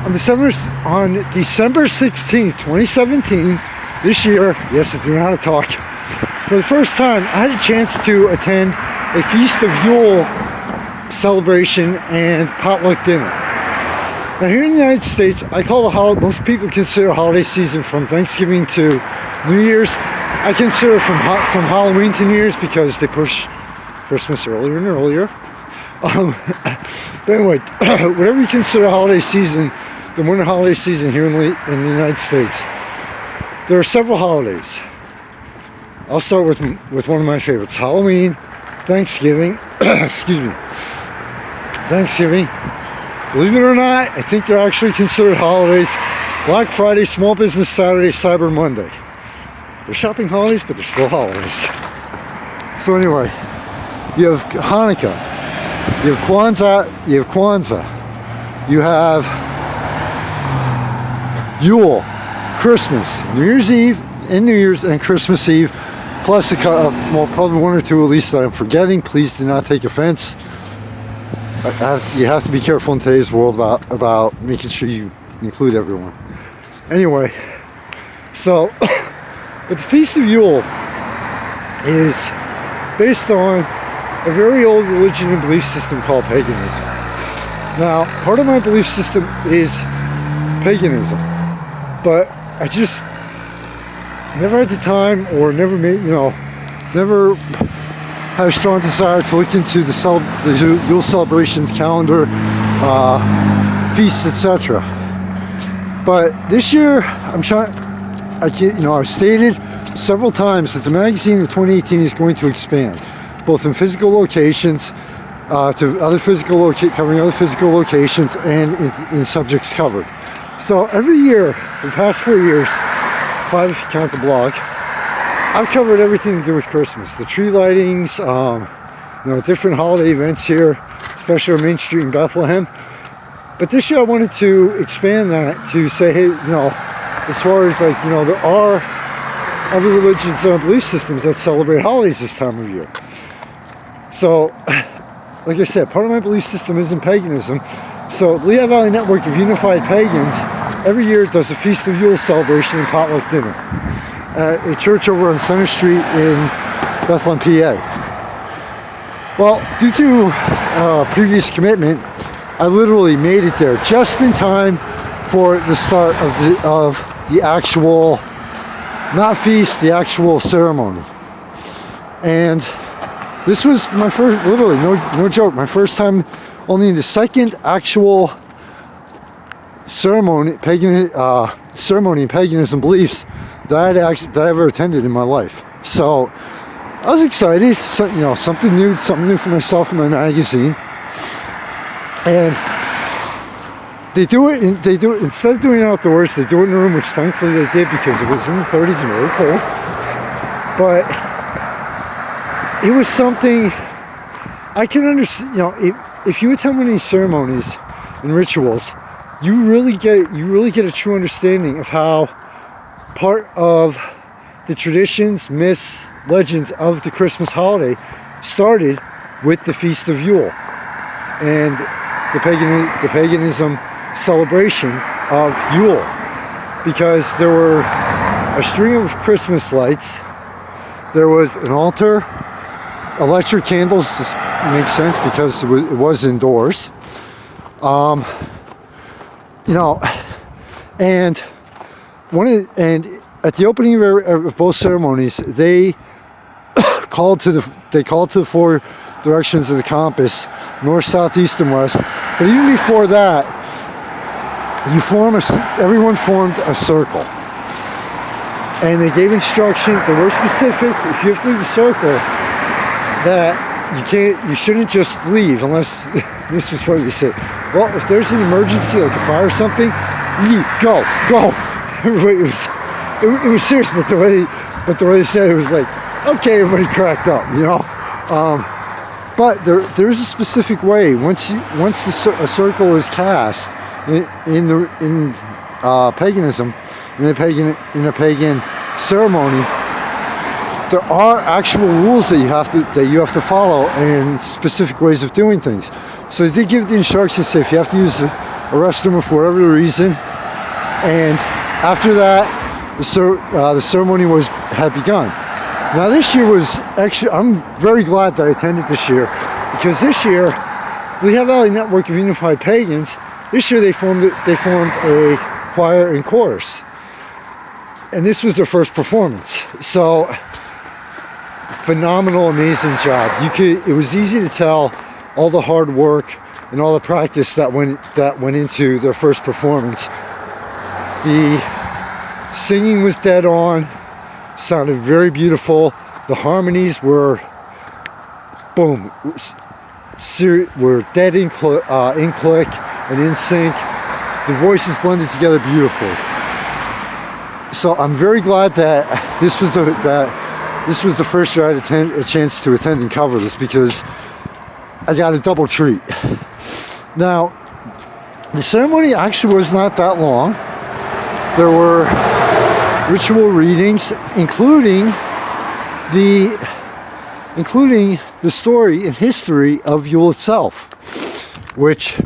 on December 16th, 2017, this year, yes, I do know how to talk, for the first time, I had a chance to attend a Feast of Yule celebration and potluck dinner. Now here in the United States, I call the holiday, most people consider holiday season from Thanksgiving to New Year's. I consider from Halloween to New Year's because they push Christmas earlier and earlier. But anyway, whatever you consider holiday season, the winter holiday season here in the United States, there are several holidays. I'll start with one of my favorites, Halloween, Thanksgiving, excuse me, Thanksgiving. Believe it or not, I think they're actually considered holidays. Black Friday, Small Business Saturday, Cyber Monday. They're shopping holidays, but they're still holidays. So anyway, you have Hanukkah, you have Kwanzaa, you have Yule, Christmas, New Year's Eve, and New Year's and Christmas Eve, plus well, probably one or two at least that I'm forgetting. Please do not take offense. You have to be careful in today's world about making sure you include everyone. Anyway, so, but the Feast of Yule is based on a very old religion and belief system called paganism. Now, part of my belief system is paganism, but I just never had the time or never had a strong desire to look into the Yule celebrations calendar, feasts, etc. But this year, I've stated several times that the magazine of 2018 is going to expand, both in physical locations, to other covering other physical locations, and in subjects covered. So every year, for the past 4 years, 5 if you count the blog, I've covered everything to do with Christmas, the tree lightings, different holiday events here, especially on Main Street in Bethlehem. But this year I wanted to expand that to say, hey, as far as there are other religions and belief systems that celebrate holidays this time of year. So, like I said, part of my belief system is in paganism. So the Lehigh Valley Network of Unified Pagans every year does a Feast of Yule celebration and potluck dinner at a church over on Center Street in Bethlehem, PA. Well, due to previous commitment, I literally made it there just in time for the start of the actual, not feast, the actual ceremony. And this was my first, literally, no joke, my first time, only the second actual ceremony in paganism beliefs that I ever attended in my life. So I was excited, something new for myself in my magazine. And they do it instead of doing it outdoors, they do it in a room, which thankfully they did because it was in the 30s and very cold. But it was something I can understand. If you attend one of these ceremonies and rituals, you really get a true understanding of how part of the traditions, myths, legends of the Christmas holiday started with the Feast of Yule and the paganism celebration of Yule, because there were a string of Christmas lights, there was an altar, electric candles, just makes sense because it was indoors, and at the opening of both ceremonies, they called to the 4 directions of the compass, north, south, east, and west. But even before that, everyone formed a circle, and they gave instructions. They were specific. If you have to leave the circle, that you shouldn't just leave unless this was what you said. Well, if there's an emergency, like a fire or something, leave, go. It was serious, but the way they said it was like, okay, everybody cracked up, But there is a specific way. Once a circle is cast in paganism, in a pagan ceremony, there are actual rules that you have to follow and specific ways of doing things. So they did give the instructions. Say if you have to use arrest them for whatever reason. And after that, the ceremony had begun. Now this year was actually, I'm very glad that I attended this year, because this year, the Lehigh Valley Network of Unified Pagans, this year they formed a choir and chorus. And this was their first performance. So, phenomenal, amazing job. It was easy to tell all the hard work and all the practice that went into their first performance. The singing was dead on, sounded very beautiful. The harmonies were, boom, were dead in click and in sync. The voices blended together beautifully. So I'm very glad that this was the first year I had a chance to attend and cover this, because I got a double treat. Now, the ceremony actually was not that long. There were ritual readings, including the story and history of Yule itself, which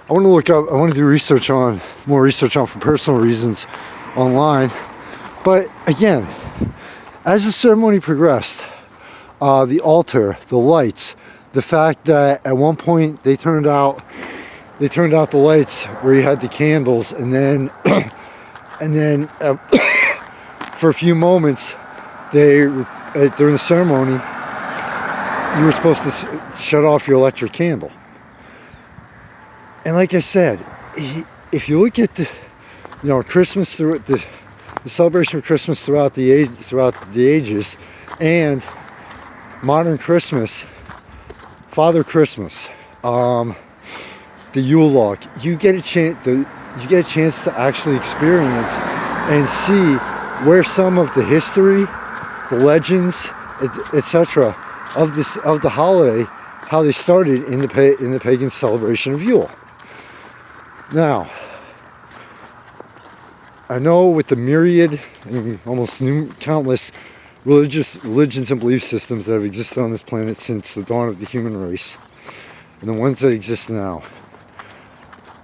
I want to look up. I want to do more research on for personal reasons online. But again, as the ceremony progressed, the altar, the lights, the fact that at one point they turned out the lights where you had the candles, and then for a few moments during the ceremony, you were supposed to shut off your electric candle. And like I said, if you look at Christmas, through the celebration of Christmas throughout the ages, and modern Christmas, Father Christmas, the Yule log, you get a chance to actually experience and see where some of the history, the legends, etc. of the holiday, how they started in the pagan celebration of Yule. Now, I know with the myriad and almost countless religions and belief systems that have existed on this planet since the dawn of the human race, and the ones that exist now,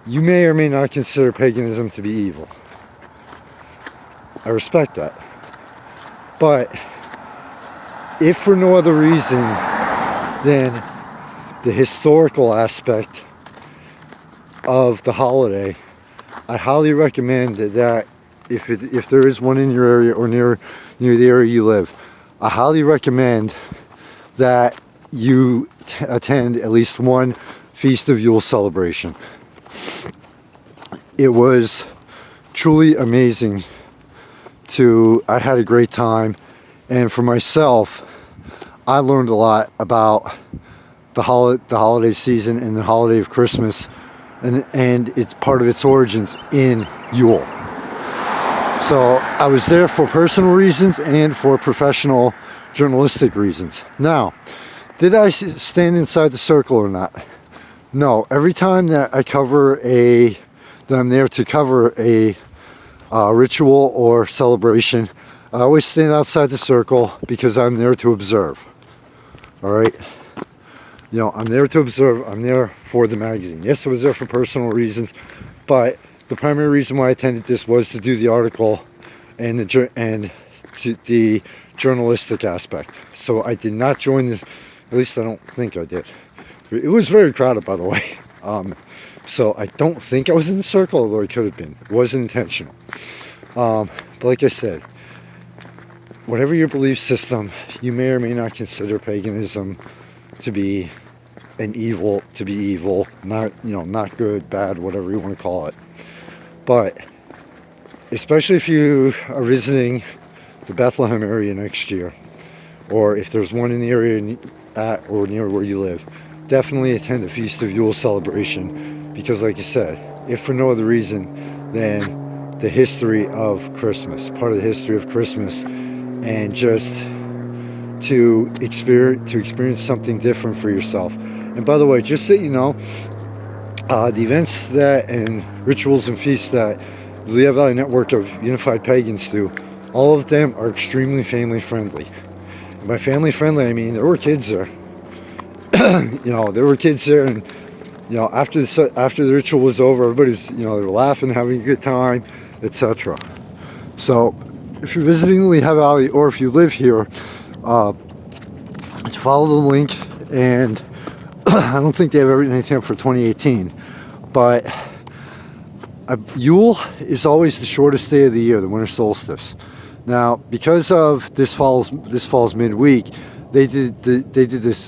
you may or may not consider paganism to be evil. I respect that. But if for no other reason than the historical aspect of the holiday, I highly recommend that if there is one in your area or near the area you live, I highly recommend that you attend at least one Feast of Yule celebration. It was truly amazing. I had a great time, and for myself, I learned a lot about the holiday season and the holiday of Christmas, and it's part of its origins in Yule. So I was there for personal reasons and for professional journalistic reasons. Now, did I stand inside the circle or not? No. Every time that I'm there to cover a ritual or celebration, I always stand outside the circle, because I'm there to observe. All right? I'm there to observe. I'm there for the magazine. Yes, I was there for personal reasons, but the primary reason why I attended this was to do the article and the journalistic aspect. So I did not join at least I don't think I did. It was very crowded, by the way. So I don't think I was in the circle, although I could have been. It wasn't intentional. But like I said, whatever your belief system, you may or may not consider paganism to be evil, not good, bad, whatever you want to call it. But especially if you are visiting the Bethlehem area next year, or if there's one in the area or near where you live, definitely attend the Feast of Yule celebration, because like I said, if for no other reason than the history of Christmas, part of the history of Christmas, and just to experience something different for yourself. And by the way, just so you know, the events and rituals and feasts that the Lehigh Valley Network of Unified Pagans do, all of them are extremely family friendly. And by family friendly, I mean there were kids there. There were kids there, and You know, after the ritual was over, everybody's, you know, they're laughing, having a good time, etc. So, if you're visiting the Lehigh Valley, or if you live here, just follow the link. And I don't think they have anything up for 2018, but Yule is always the shortest day of the year, the winter solstice. Now, because of this fall's midweek, they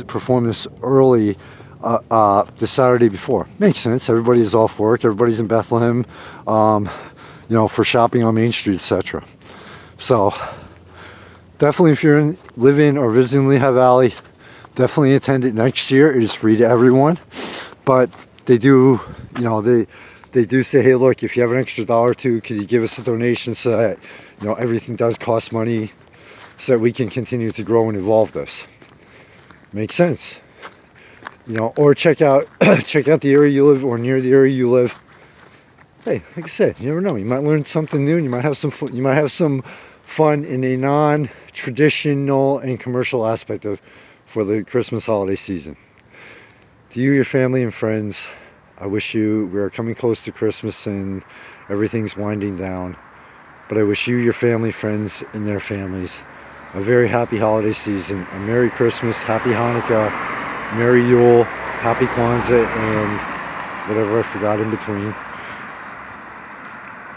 perform this early, the Saturday before. Makes sense. Everybody is off work. Everybody's in Bethlehem, you know, for shopping on Main Street, etc. So, definitely, if you're live in or visiting Lehigh Valley, definitely attend it next year. It is free to everyone, but they do, you know, they do say, hey, look, if you have an extra $1 or $2, could you give us a donation so that, you know, everything does cost money, so that we can continue to grow and evolve this. Makes sense. You know, or check out the area you live, or near the area you live. Hey, like I said, you never know. You might learn something new. And you might have some fun. You might have some fun in a non-traditional and commercial aspect for the Christmas holiday season. To you, your family, and friends, I wish you, we are coming close to Christmas and everything's winding down, but I wish you, your family, friends, and their families a very happy holiday season, a Merry Christmas, Happy Hanukkah, Merry Yule, Happy Kwanzaa, and whatever I forgot in between.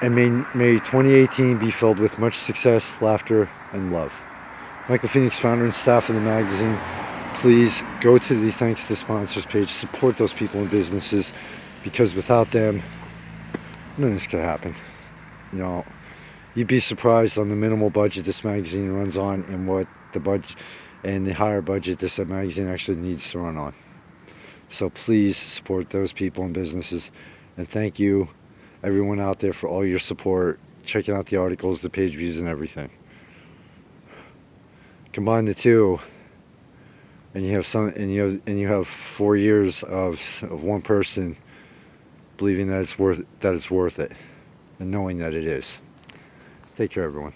And may 2018 be filled with much success, laughter, and love. Michael Phoenix, founder and staff of the magazine. Please go to the Thanks to Sponsors page. Support those people and businesses, because without them, none of this could happen. You know, you'd be surprised on the minimal budget this magazine runs on, and what the budget and the higher budget this magazine actually needs to run on. So please support those people and businesses. And thank you, everyone out there, for all your support, checking out the articles, the page views, and everything. Combine the two, and you have 4 years of one person believing that it's worth it, and knowing that it is. Take care, everyone.